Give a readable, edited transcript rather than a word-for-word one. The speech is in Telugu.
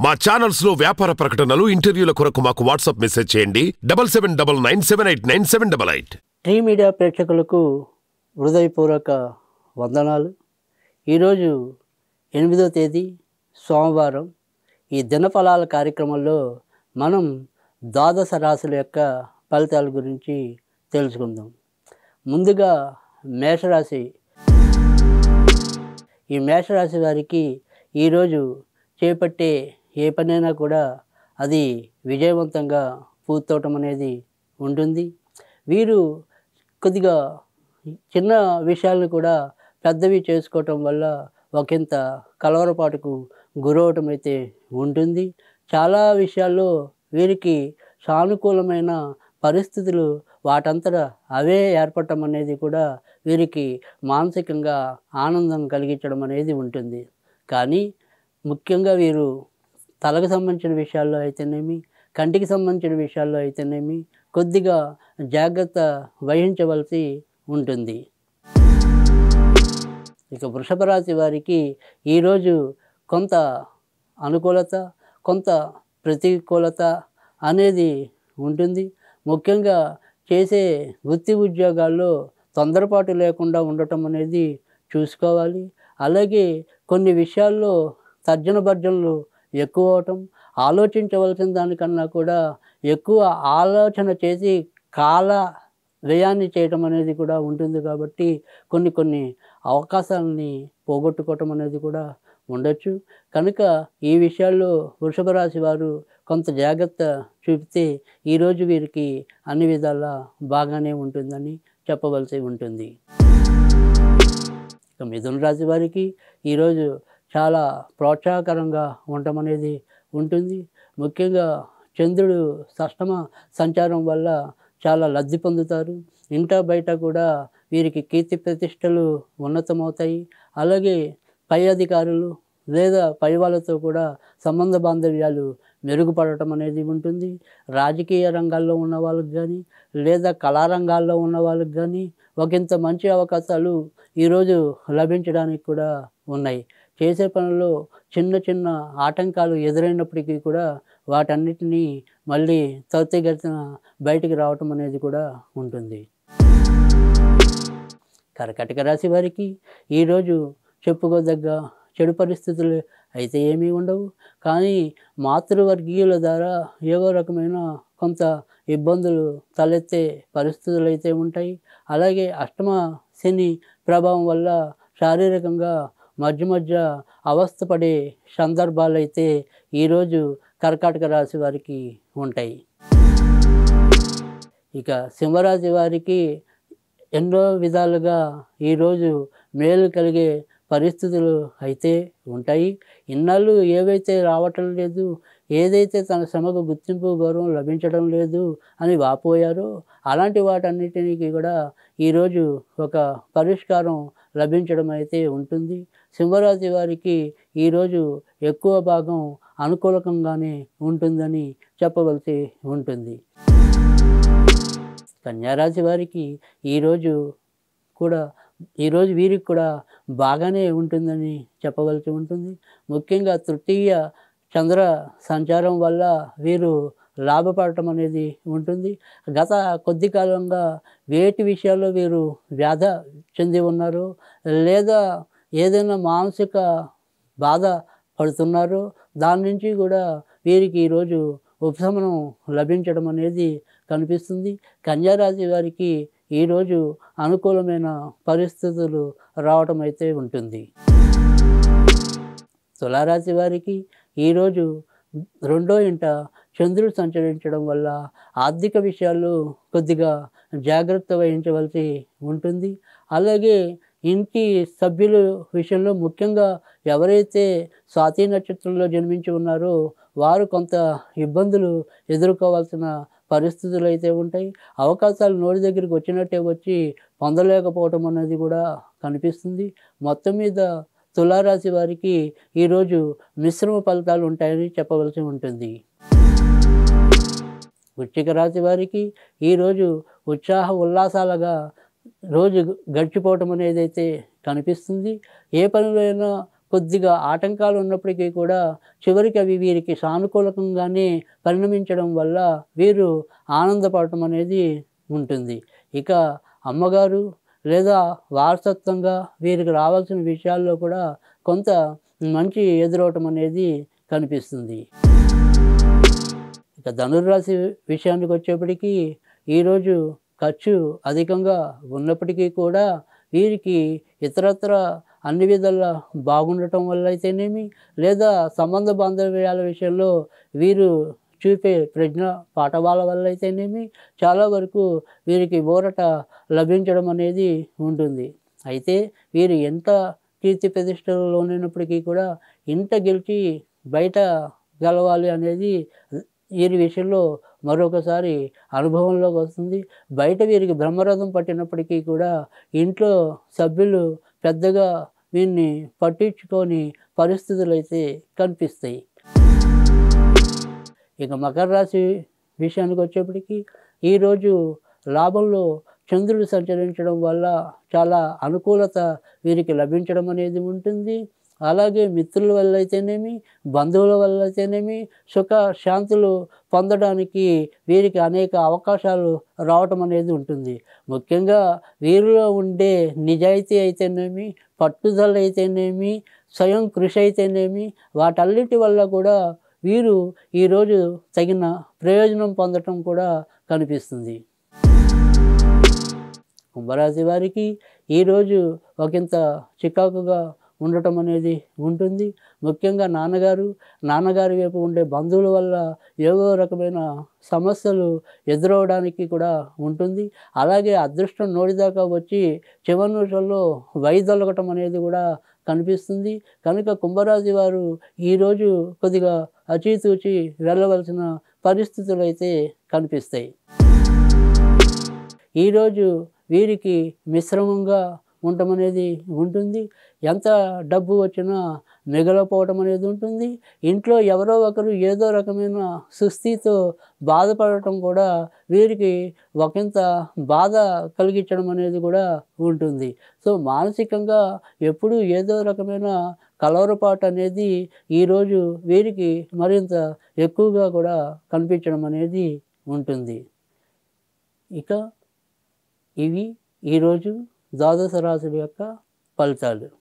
మా ఛానల్స్ లో వ్యాపార ప్రకటనలు, ఇంటర్వ్యూల కొరకు మాకు వాట్సాప్ మెసేజ్ చేయండి 7799978988. ట్రీ మీడియా ప్రేక్షకులకు హృదయపూర్వక వందనాలు. ఈరోజు 8వ తేదీ సోమవారం. ఈ దినఫలాల కార్యక్రమంలో మనం ద్వాదశ రాశుల యొక్క ఫలితాల గురించి తెలుసుకుందాం. ముందుగా మేషరాశి. ఈ మేషరాశి వారికి ఈరోజు చేపట్టే ఏ పనైనా కూడా అది విజయవంతంగా పూర్తవటం అనేది ఉంటుంది. వీరు కొద్దిగా చిన్న విషయాలను కూడా పెద్దవి చేసుకోవటం వల్ల ఒకంత కలవరపాటుకు గురవటం అయితే ఉంటుంది. చాలా విషయాల్లో వీరికి సానుకూలమైన పరిస్థితులు వాటంతట అవే ఏర్పడటం అనేది కూడా వీరికి మానసికంగా ఆనందం కలిగించడం అనేది ఉంటుంది. కానీ ముఖ్యంగా వీరు తలకు సంబంధించిన విషయాల్లో అయితేనేమి, కంటికి సంబంధించిన విషయాల్లో అయితేనేమి కొద్దిగా జాగ్రత్త వహించవలసి ఉంటుంది. ఇక వృషభ రాశి వారికి ఈరోజు కొంత అనుకూలత, కొంత ప్రతికూలత అనేది ఉంటుంది. ముఖ్యంగా చేసే వృత్తి ఉద్యోగాల్లో తొందరపాటు లేకుండా ఉండటం అనేది చూసుకోవాలి. అలాగే కొన్ని విషయాల్లో తర్జన భర్జనలు ఎక్కువ అవటం, ఆలోచించవలసిన దానికన్నా కూడా ఎక్కువ ఆలోచన చేసి కాల వ్యయాన్ని చేయటం అనేది కూడా ఉంటుంది. కాబట్టి కొన్ని అవకాశాలని పోగొట్టుకోవటం అనేది కూడా ఉండొచ్చు. కనుక ఈ విషయాల్లో వృషభ రాశి వారు కొంత జాగ్రత్త చూపితే ఈరోజు వీరికి అన్ని విధాలా బాగానే ఉంటుందని చెప్పవలసి ఉంటుంది. ఇక మిథున రాశి వారికి ఈరోజు చాలా ప్రోత్సాహకరంగా ఉండటం అనేది ఉంటుంది. ముఖ్యంగా చంద్రుడు షష్టమ సంచారం వల్ల చాలా లబ్ధి పొందుతారు. ఇంట బయట కూడా వీరికి కీర్తి ప్రతిష్టలు ఉన్నతమవుతాయి. అలాగే పై అధికారులు లేదా పై వాళ్ళతో కూడా సంబంధ బాంధవ్యాలు మెరుగుపడటం అనేది ఉంటుంది. రాజకీయ రంగాల్లో ఉన్న వాళ్ళకి కానీ లేదా కళారంగాల్లో ఉన్న వాళ్ళకి కానీ ఒకంత మంచి అవకాశాలు ఈరోజు లభించడానికి కూడా ఉన్నాయి. చేసే పనుల్లో చిన్న చిన్న ఆటంకాలు ఎదురైనప్పటికీ కూడా వాటన్నిటినీ మళ్ళీ త్వరితగతిన బయటికి రావటం అనేది కూడా ఉంటుంది. కర్కాటక రాశి వారికి ఈరోజు చెప్పుకోదగ్గ చెడు పరిస్థితులు అయితే ఏమీ ఉండవు. కానీ మాతృవర్గీయుల ద్వారా ఏవో రకమైన కొంత ఇబ్బందులు తలెత్తే పరిస్థితులు అయితే ఉంటాయి. అలాగే అష్టమ శని ప్రభావం వల్ల శారీరకంగా మధ్య అవస్థపడే సందర్భాలు అయితే ఈరోజు కర్కాటక రాశి వారికి ఉంటాయి. ఇక సింహరాశి వారికి ఎన్నో విధాలుగా ఈరోజు మేలు కలిగే పరిస్థితులు అయితే ఉంటాయి. ఇన్నాళ్ళు ఏవైతే రావటం లేదు, ఏదైతే తన శ్రమకు గుర్తింపు గౌరవం లభించడం లేదు అని వాపోయారో అలాంటి వాటన్నిటికీ కూడా ఈరోజు ఒక పరిష్కారం లభించడం అయితే ఉంటుంది. సింహరాశి వారికి ఈరోజు ఎక్కువ భాగం అనుకూలకంగానే ఉంటుందని చెప్పవలసి ఉంటుంది. కన్యారాశి వారికి ఈరోజు వీరికి కూడా బాగానే ఉంటుందని చెప్పవలసి ఉంటుంది. ముఖ్యంగా తృతీయ చంద్ర సంచారం వల్ల వీరు లాభపడటం అనేది ఉంటుంది. గత కొద్ది కాలంగా వేటి విషయాల్లో వీరు వ్యాధ చెంది ఉన్నారో లేదా ఏదైనా మానసిక బాధ పడుతున్నారో దాని నుంచి కూడా వీరికి ఈరోజు ఉపశమనం లభించడం అనేది కనిపిస్తుంది. కన్యారాశి వారికి ఈరోజు అనుకూలమైన పరిస్థితులు రావటం అయితే ఉంటుంది. తులారాశి వారికి ఈరోజు 2వ ఇంట చంద్రుడు సంచరించడం వల్ల ఆర్థిక విషయాల్లో కొద్దిగా జాగ్రత్త వహించవలసి ఉంటుంది. అలాగే ఇంటి సభ్యుల విషయంలో ముఖ్యంగా ఎవరైతే స్వాతి నక్షత్రంలో జన్మించి ఉన్నారో వారు కొంత ఇబ్బందులు ఎదుర్కోవాల్సిన పరిస్థితులు అయితే ఉంటాయి. అవకాశాలు నోటి దగ్గరికి వచ్చినట్టే వచ్చి పొందలేకపోవటం అనేది కూడా కనిపిస్తుంది. మొత్తం మీద తులారాశి వారికి ఈరోజు మిశ్రమ ఫలితాలు ఉంటాయని చెప్పవలసి ఉంటుంది. వృశ్చిక రాశి వారికి ఈరోజు ఉత్సాహ ఉల్లాసాలుగా రోజు గడిచిపోవటం అనేది అయితే కనిపిస్తుంది. ఏ పనిలో అయినా కొద్దిగా ఆటంకాలు ఉన్నప్పటికీ కూడా చివరికి అవి వీరికి సానుకూలకంగానే పరిణమించడం వల్ల వీరు ఆనందపడటం అనేది ఉంటుంది. ఇక అమ్మగారు లేదా వారసత్వంగా వీరికి రావాల్సిన విషయాల్లో కూడా కొంత మంచి ఎదురవటం అనేది కనిపిస్తుంది. ఇక ధనుర్రాశి విషయానికి వచ్చేప్పటికీ ఈరోజు ఖర్చు అధికంగా ఉన్నప్పటికీ కూడా వీరికి ఇతరత్ర అన్ని విధాలా బాగుండటం వల్ల అయితేనేమి, లేదా సంబంధ బాంధవ్యాల విషయంలో వీరు చూపే ప్రజ్ఞ పాఠవాల వల్ల అయితేనేమి చాలా వరకు వీరికి ఊరట లభించడం అనేది ఉంటుంది. అయితే వీరు ఎంత కీర్తి ప్రతిష్టలు లోనైనప్పటికీ కూడా ఇంట గెలిచి బయట గెలవాలి అనేది వీరి విషయంలో మరొకసారి అనుభవంలోకి వస్తుంది. బయట వీరికి బ్రహ్మరథం పట్టినప్పటికీ కూడా ఇంట్లో సభ్యులు పెద్దగా వీరిని పట్టించుకోని పరిస్థితులు అయితే కనిపిస్తాయి. ఇక మకర రాశి విషయానికి వచ్చేప్పటికి ఈరోజు లాభంలో చంద్రుడు సంచరించడం వల్ల చాలా అనుకూలత వీరికి లభించడం అనేది ఉంటుంది. అలాగే మిత్రుల వల్ల అయితేనేమి, బంధువుల వల్ల అయితేనేమి సుఖ శాంతులు పొందడానికి వీరికి అనేక అవకాశాలు రావటం అనేది ఉంటుంది. ముఖ్యంగా వీరిలో ఉండే నిజాయితీ అయితేనేమి, పట్టుదల అయితేనేమి, స్వయం కృషి అయితేనేమి వాటన్నిటి వల్ల కూడా వీరు ఈరోజు తగిన ప్రయోజనం పొందటం కూడా కనిపిస్తుంది. కుంభరాశి వారికి ఈరోజు ఒకంత చికాకుగా ఉండటం అనేది ఉంటుంది. ముఖ్యంగా నాన్నగారి వైపు ఉండే బంధువుల వల్ల ఏవో రకమైన సమస్యలు ఎదురవడానికి కూడా ఉంటుంది. అలాగే అదృష్టం నోడిదాకా వచ్చి చివరి నిమిషంలో వైదొలగటం అనేది కూడా కనిపిస్తుంది. కనుక కుంభరాశి వారు ఈరోజు కొద్దిగా అచీతూచి వెళ్ళవలసిన పరిస్థితులు అయితే కనిపిస్తాయి. ఈరోజు వీరికి మిశ్రమంగా ఉండటం అనేది ఉంటుంది. ఎంత డబ్బు వచ్చినా మిగలపోవటం అనేది ఉంటుంది. ఇంట్లో ఎవరో ఒకరు ఏదో రకమైన సుస్థితితో బాధపడటం కూడా వీరికి ఒకంత బాధ కలిగించడం అనేది కూడా ఉంటుంది. సో మానసికంగా ఎప్పుడూ ఏదో రకమైన కలవరపాటు అనేది ఈరోజు వీరికి మరింత ఎక్కువగా కూడా కనిపించడం అనేది ఉంటుంది. ఇక ఇవి ఈరోజు ద్వాదశ రాశుల యొక్క ఫలితాలు.